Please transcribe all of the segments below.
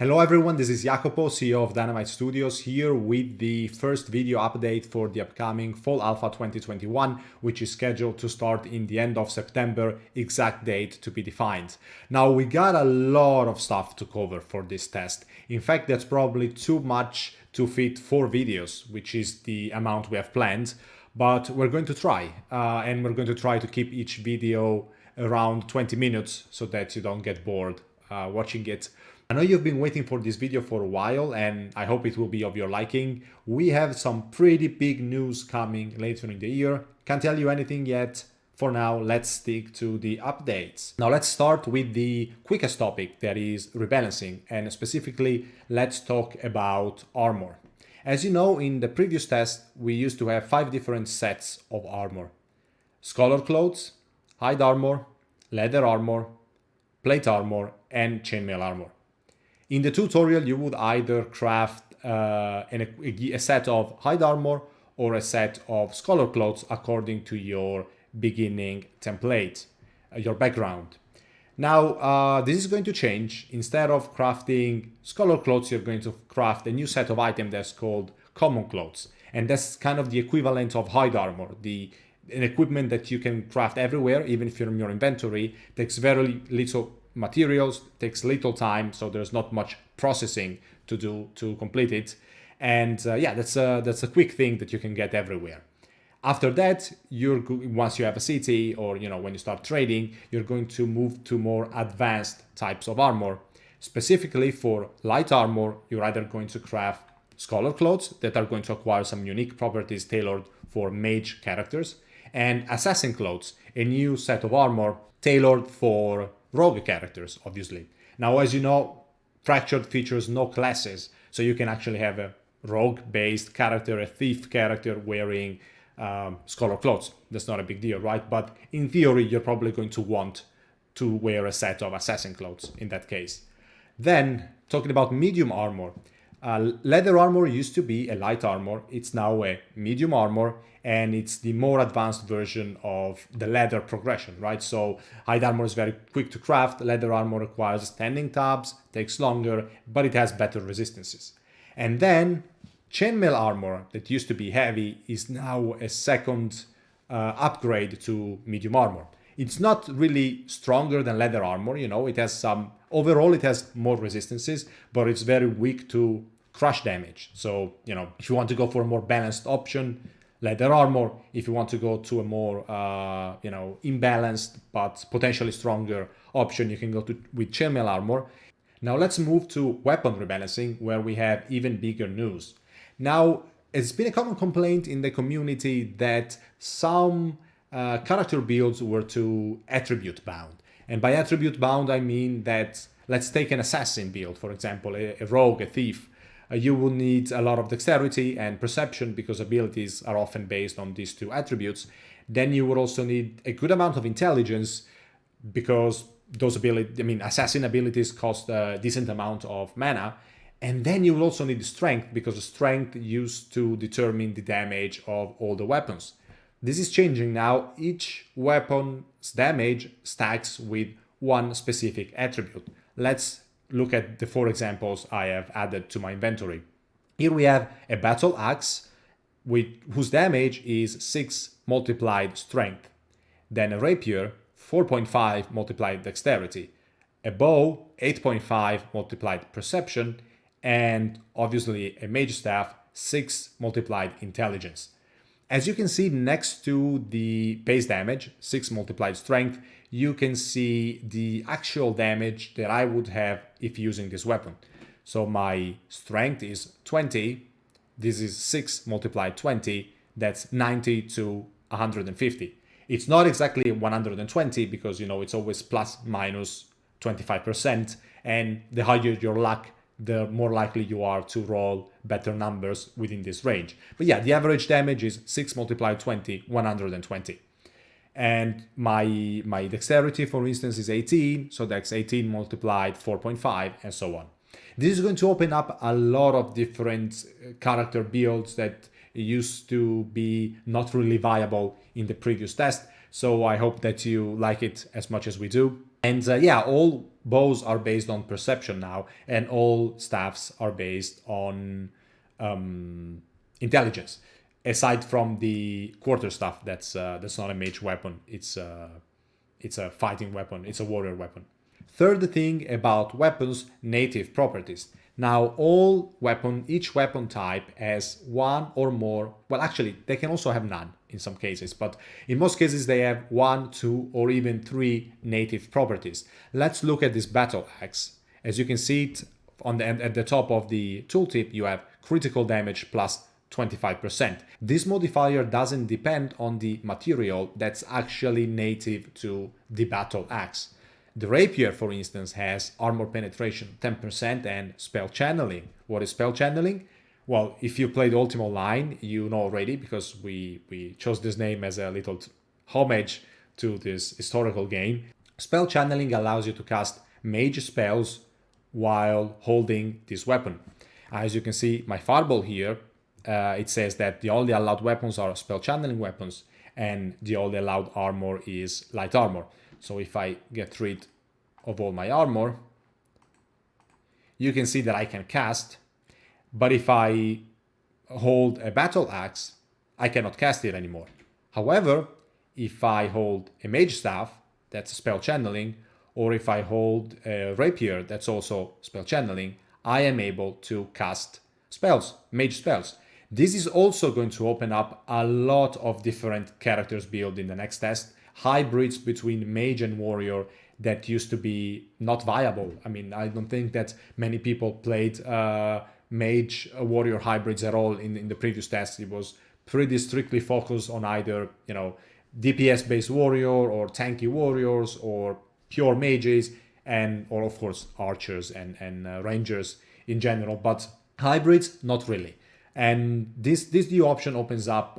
Hello everyone, this is Jacopo, CEO of Dynamite Studios, here with the first video update for the upcoming Fall Alpha 2021, which is scheduled to start in the end of September, exact date to be defined. Now, we got a lot of stuff to cover for this test. In fact, that's probably too much to fit 4 videos, which is the amount we have planned, but we're going to try, and we're going to try to keep each video around 20 minutes so that you don't get bored watching it. I know you've been waiting for this video for a while, and I hope it will be of your liking. We have some pretty big news coming later in the year. Can't tell you anything yet. For now, let's stick to the updates. Now let's start with the quickest topic, that is rebalancing, and specifically let's talk about armor. As you know, in the previous test, we used to have 5 different sets of armor: scholar clothes, hide armor, leather armor, plate armor, and chainmail armor. In the tutorial, you would either craft a set of hide armor or a set of scholar clothes according to your beginning template, your background. Now, this is going to change. Instead of crafting scholar clothes, you're going to craft a new set of items that's called common clothes. And that's kind of the equivalent of hide armor, an equipment that you can craft everywhere, even if you're in your inventory. Takes very little materials, takes little time, so there's not much processing to do to complete it. And yeah, that's a quick thing that you can get everywhere. After that, once you have a city, or when you start trading, you're going to move to more advanced types of armor. Specifically for light armor, you're either going to craft scholar clothes that are going to acquire some unique properties tailored for mage characters, and assassin clothes, a new set of armor tailored for rogue characters, obviously. Now, as you know, Fractured features no classes, so you can actually have a rogue-based character, a thief character wearing scholar clothes. That's not a big deal, right? But in theory, you're probably going to want to wear a set of assassin clothes in that case. Then, talking about medium armor, leather armor used to be a light armor. It's now a medium armor, and it's the more advanced version of the leather progression, right? So hide armor is very quick to craft. Leather armor requires standing tabs, takes longer, but it has better resistances. And then chainmail armor, that used to be heavy, is now a second upgrade to medium armor. It's not really stronger than leather armor, it has some, overall it has more resistances, but it's very weak to crush damage. So, if you want to go for a more balanced option, leather armor. If you want to go to a more, imbalanced but potentially stronger option, you can go with chainmail armor. Now let's move to weapon rebalancing, where we have even bigger news. Now, it's been a common complaint in the community that some character builds were too attribute bound. And by attribute bound, I mean that, let's take an assassin build, for example, a rogue, a thief. You will need a lot of dexterity and perception because abilities are often based on these 2 attributes. Then you will also need a good amount of intelligence because those assassin abilities cost a decent amount of mana. And then you will also need strength because strength used to determine the damage of all the weapons. This is changing now. Each weapon's damage stacks with one specific attribute. Let's look at the 4 examples I have added to my inventory. Here we have a battle axe, whose damage is 6 multiplied strength. Then a rapier, 4.5 multiplied dexterity. A bow, 8.5 multiplied perception. And obviously a mage staff, 6 multiplied intelligence. As you can see next to the base damage, 6 multiplied strength, you can see the actual damage that I would have if using this weapon. So my strength is 20, this is 6 multiplied 20, that's 90 to 150. It's not exactly 120 because, it's always plus minus 25%, and the higher your luck, the more likely you are to roll better numbers within this range. But yeah, the average damage is 6 multiplied 20, 120. And my dexterity, for instance, is 18, so that's 18 multiplied 4.5, and so on. This is going to open up a lot of different character builds that used to be not really viable in the previous test, so I hope that you like it as much as we do. And yeah, all bows are based on perception now, and all staffs are based on intelligence. Aside from the quarterstaff, that's not a mage weapon. It's a fighting weapon. It's a warrior weapon. Third thing about weapons, native properties. Now each weapon type has one or more, well actually they can also have none in some cases, but in most cases they have one, two, or even three native properties. Let's look at this battle axe. As you can see it at the top of the tooltip, you have critical damage plus 25%. This modifier doesn't depend on the material that's actually native to the battle axe. The rapier, for instance, has armor penetration 10% and spell channeling. What is spell channeling? Well, if you played Ultima Online, you know already, because we chose this name as a little homage to this historical game. Spell channeling allows you to cast mage spells while holding this weapon. As you can see, my fireball here, it says that the only allowed weapons are spell channeling weapons, and the only allowed armor is light armor. So if I get rid of all my armor, you can see that I can cast, but if I hold a battle axe, I cannot cast it anymore. However, if I hold a mage staff, that's spell channeling, or if I hold a rapier, that's also spell channeling, I am able to cast spells, mage spells. This is also going to open up a lot of different characters build in the next test, hybrids between mage and warrior that used to be not viable. I mean, I don't think that many people played mage warrior hybrids at all in the previous test. It was pretty strictly focused on either, DPS based warrior or tanky warriors or pure mages, and or of course archers and rangers in general, but hybrids not really. And this new option opens up,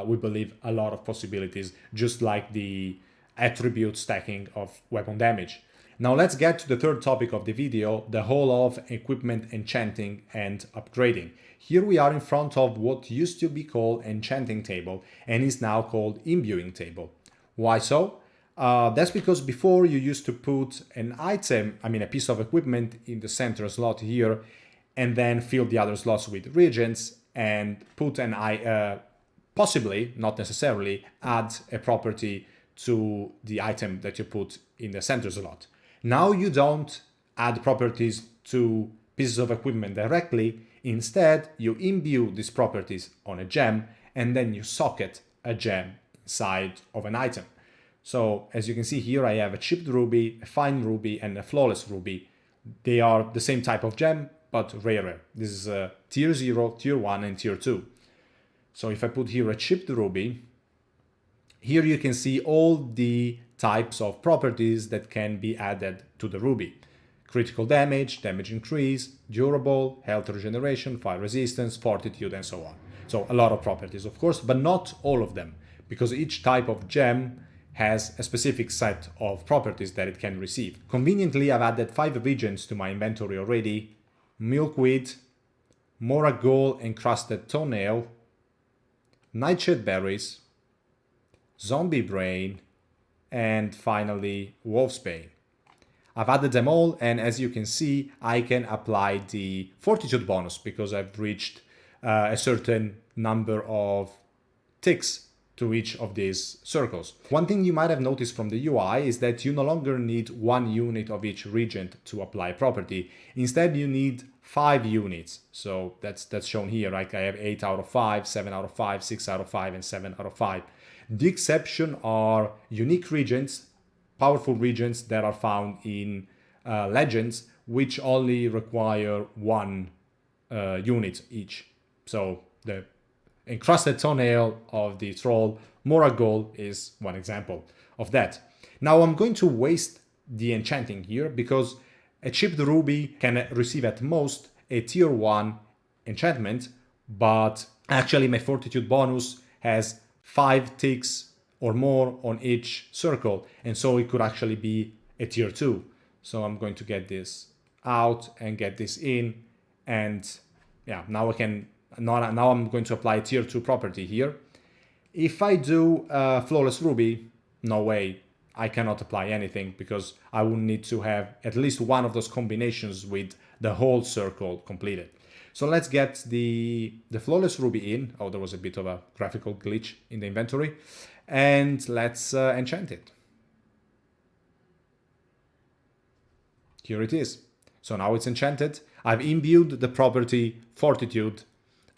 we believe, a lot of possibilities, just like the attribute stacking of weapon damage. Now let's get to the third topic of the video, the whole of equipment enchanting and upgrading. Here we are in front of what used to be called enchanting table and is now called imbuing table. Why so? That's because before you used to put an item, a piece of equipment in the center slot here, and then fill the other slots with reagents and put possibly, not necessarily, add a property to the item that you put in the center slot. Now you don't add properties to pieces of equipment directly. Instead, you imbue these properties on a gem and then you socket a gem inside of an item. So as you can see here, I have a chipped ruby, a fine ruby, and a flawless ruby. They are the same type of gem, but rarer. This is a tier 0, tier 1, and tier 2. So if I put here a chipped ruby, here you can see all the types of properties that can be added to the ruby. Critical damage, damage increase, durable, health regeneration, fire resistance, fortitude, and so on. So a lot of properties, of course, but not all of them, because each type of gem has a specific set of properties that it can receive. Conveniently, I've added 5 regions to my inventory already: milkweed, mora gold encrusted toenail, nightshade berries, zombie brain, and finally wolfsbane. I've added them all, and as you can see, I can apply the fortitude bonus because I've reached a certain number of ticks to each of these circles. One thing you might have noticed from the UI is that you no longer need 1 unit of each regent to apply a property. Instead, you need 5 units. So that's shown here. Like I have 8 out of 5, 7 out of 5, 6 out of 5, and 7 out of 5. The exception are unique regents, powerful regents that are found in legends, which only require 1 unit each. So the encrusted toenail of the troll mora gold is one example of that. Now I'm going to waste the enchanting here because a chipped ruby can receive at most a tier 1 enchantment, but actually my fortitude bonus has 5 ticks or more on each circle, and so it could actually be a tier 2. So I'm going to get this out and get this in, and yeah, now I'm going to apply tier 2 property here. If I do flawless ruby, no way, I cannot apply anything because I would need to have at least one of those combinations with the whole circle completed. So let's get the flawless ruby in. Oh, there was a bit of a graphical glitch in the inventory. And let's enchant it. Here it is. So now it's enchanted. I've imbued the property Fortitude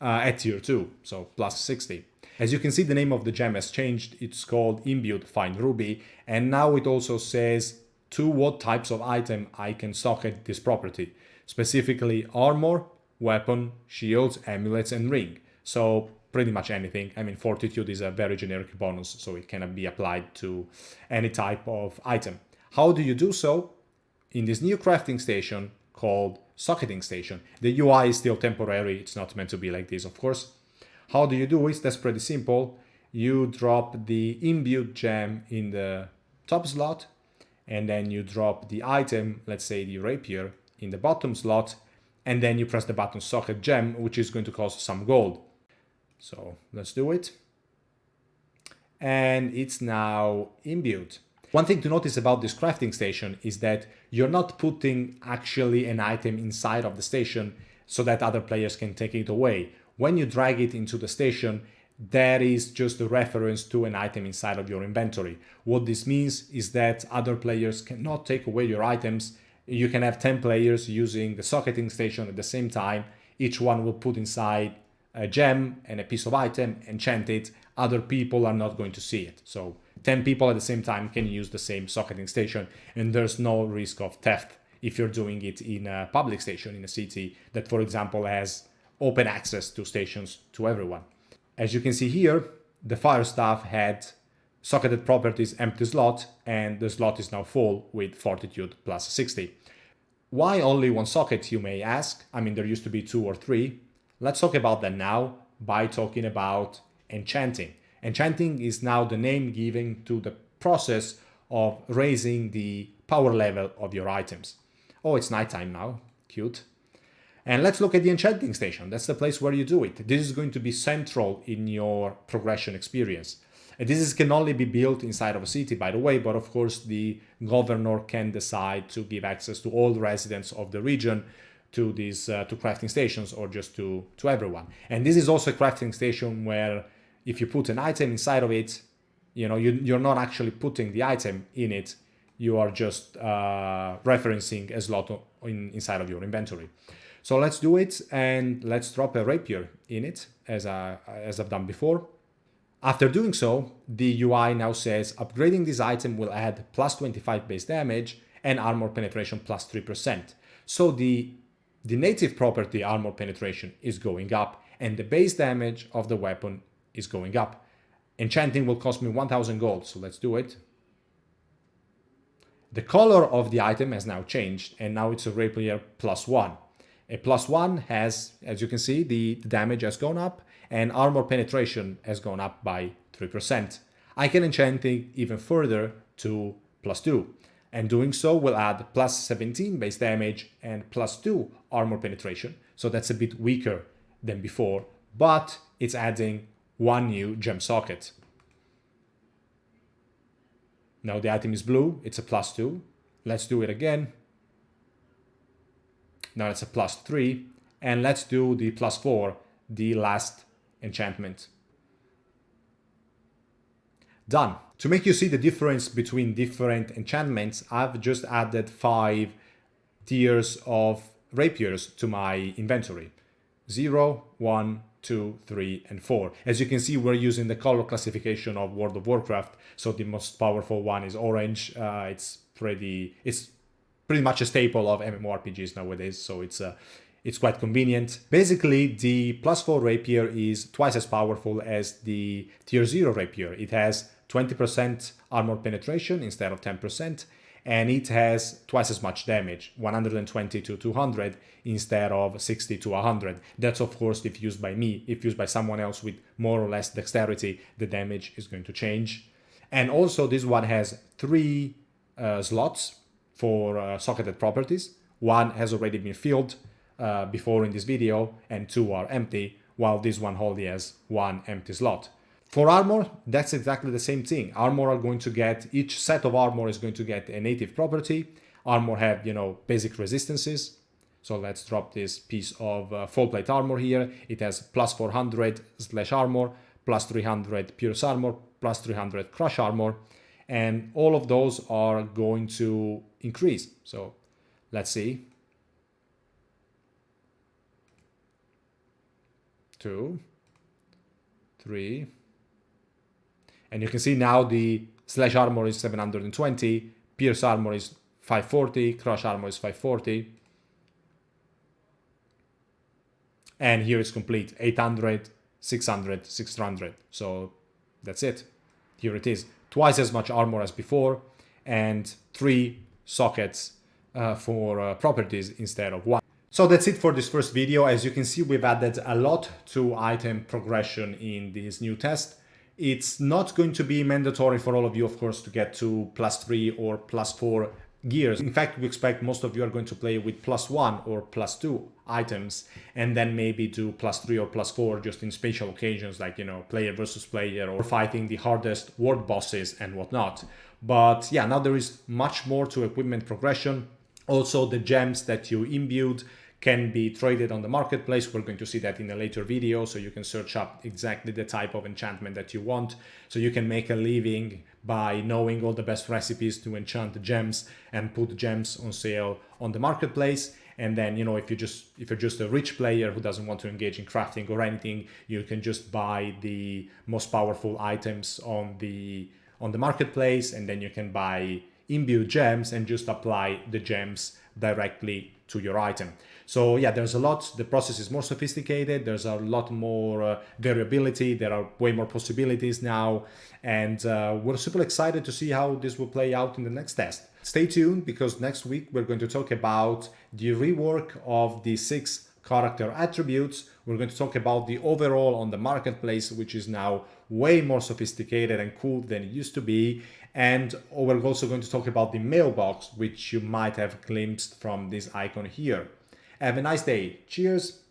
at tier 2, so plus 60. As you can see, the name of the gem has changed. It's called Imbued Fine Ruby, and now it also says to what types of item I can socket this property. Specifically armor, weapon, shields, amulets, and ring. So pretty much anything. I mean, Fortitude is a very generic bonus, so it can be applied to any type of item. How do you do so? In this new crafting station called Socketing Station. The UI is still temporary. It's not meant to be like this, of course. How do you do it? That's pretty simple. You drop the imbued gem in the top slot, and then you drop the item, let's say the rapier, in the bottom slot, and then you press the button socket gem, which is going to cost some gold. So let's do it. And it's now imbued. One thing to notice about this crafting station is that you're not putting actually an item inside of the station so that other players can take it away. When you drag it into the station, that is just a reference to an item inside of your inventory. What this means is that other players cannot take away your items. You can have 10 players using the socketing station at the same time. Each one will put inside a gem and a piece of item, enchant it. Other people are not going to see it. So 10 people at the same time can use the same socketing station, and there's no risk of theft if you're doing it in a public station in a city that, for example, has open access to stations to everyone. As you can see here, the fire staff had socketed properties empty slot, and the slot is now full with Fortitude plus 60. Why only one socket, you may ask? I mean, there used to be 2 or 3. Let's talk about that now by talking about enchanting. Enchanting is now the name given to the process of raising the power level of your items. Oh, it's nighttime now. Cute. And let's look at the enchanting station. That's the place where you do it. This is going to be central in your progression experience. And this can only be built inside of a city, by the way, but of course the governor can decide to give access to all residents of the region to these to crafting stations, or just to everyone. And this is also a crafting station where if you put an item inside of it, you know, you're not actually putting the item in it. You are just referencing a slot inside of your inventory. So let's do it, and let's drop a rapier in it as I've done before. After doing so, the UI now says upgrading this item will add plus 25 base damage and armor penetration plus 3%. So the native property armor penetration is going up, and the base damage of the weapon is going up. Enchanting will cost me 1000 gold, so let's do it. The color of the item has now changed, and now it's a rapier plus 1. A plus 1 has, as you can see, the damage has gone up, and armor penetration has gone up by 3%. I can enchant it even further to plus 2, and doing so will add plus 17 base damage and plus 2 armor penetration, so that's a bit weaker than before, but it's adding 1 new gem socket. Now the item is blue, it's a plus 2. Let's do it again. Now it's a plus 3, and let's do the plus 4, the last enchantment. Done. To make you see the difference between different enchantments, I've just added 5 tiers of rapiers to my inventory. 0, 1, 2, 3, and 4. As you can see, we're using the color classification of World of Warcraft, so the most powerful one is orange. It's pretty much a staple of MMORPGs nowadays, so it's quite convenient. Basically, the plus 4 rapier is twice as powerful as the tier 0 rapier. It has 20% armor penetration instead of 10%, and it has twice as much damage, 120 to 200 instead of 60 to 100. That's of course if used by me. If used by someone else with more or less dexterity, the damage is going to change. And also this one has 3 slots for socketed properties. 1 has already been filled before in this video, and 2 are empty, while this one only has 1 empty slot. For armor, that's exactly the same thing. Armor are going to get, each set of armor is going to get a native property. Armor have, basic resistances. So let's drop this piece of full plate armor here. It has plus 400 slash armor, plus 300 pierce armor, plus 300 crush armor. And all of those are going to increase. So let's see. 2, 3. And you can see now the slash armor is 720, pierce armor is 540, crush armor is 540. And here it's complete, 800, 600, 600. So that's it. Here it is. Twice as much armor as before, and 3 sockets for properties instead of 1. So that's it for this first video. As you can see, we've added a lot to item progression in this new test. It's not going to be mandatory for all of you, of course, to get to +3 or +4 gears. In fact, we expect most of you are going to play with +1 or +2 items, and then maybe do +3 or +4 just in special occasions, like, player versus player, or fighting the hardest world bosses and whatnot. But yeah, now there is much more to equipment progression. Also, the gems that you imbued can be traded on the marketplace. We're going to see that in a later video, so you can search up exactly the type of enchantment that you want. So you can make a living by knowing all the best recipes to enchant the gems and put gems on sale on the marketplace. And then, if you're just a rich player who doesn't want to engage in crafting or anything, you can just buy the most powerful items on the marketplace, and then you can buy imbued gems and just apply the gems directly to your item. So yeah, there's a lot, the process is more sophisticated, there's a lot more variability, there are way more possibilities now, and we're super excited to see how this will play out in the next test. Stay tuned, because next week we're going to talk about the rework of the 6 character attributes. We're going to talk about the overall on the marketplace, which is now way more sophisticated and cool than it used to be. And we're also going to talk about the mailbox, which you might have glimpsed from this icon here. Have a nice day. Cheers.